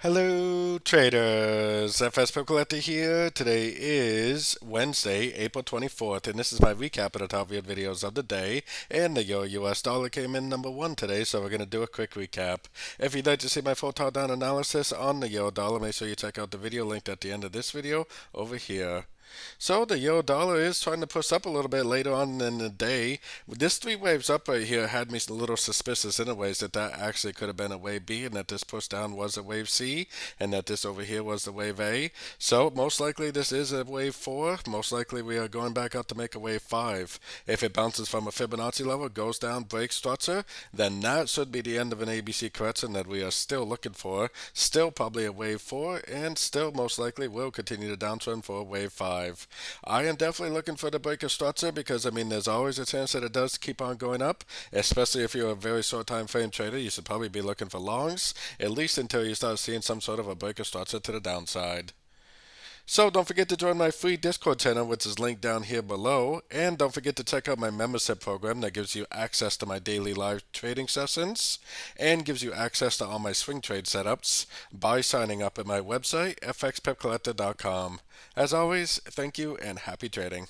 Hello traders, FX Pip Collector here. Today is Wednesday, April 24th, and this is my recap of the top viewed videos of the day. And the Euro US dollar came in number one today, so we're going to do a quick recap. If you'd like to see my full top-down analysis on the Euro dollar, make sure you check out the video linked at the end of this video over here. So the euro dollar is trying to push up a little bit later on in the day. This three waves up right here had me a little suspicious in a ways that actually could have been a wave B, and that this push down was a wave C, and that this over here was the wave A. So most likely this is a wave 4. Most likely we are going back up to make a wave 5. If it bounces from a Fibonacci level, goes down, breaks structure, then that should be the end of an ABC correction that we are still looking for. Still probably a wave 4, and still most likely will continue to downtrend for a wave 5. I am definitely looking for the break of structure because, I mean, there's always a chance that it does keep on going up, especially if you're a very short time frame trader. You should probably be looking for longs, at least until you start seeing some sort of a break of structure to the downside. So don't forget to join my free Discord channel, which is linked down here below. And don't forget to check out my membership program that gives you access to my daily live trading sessions and gives you access to all my swing trade setups by signing up at my website, fxpipcollector.com. As always, thank you and happy trading.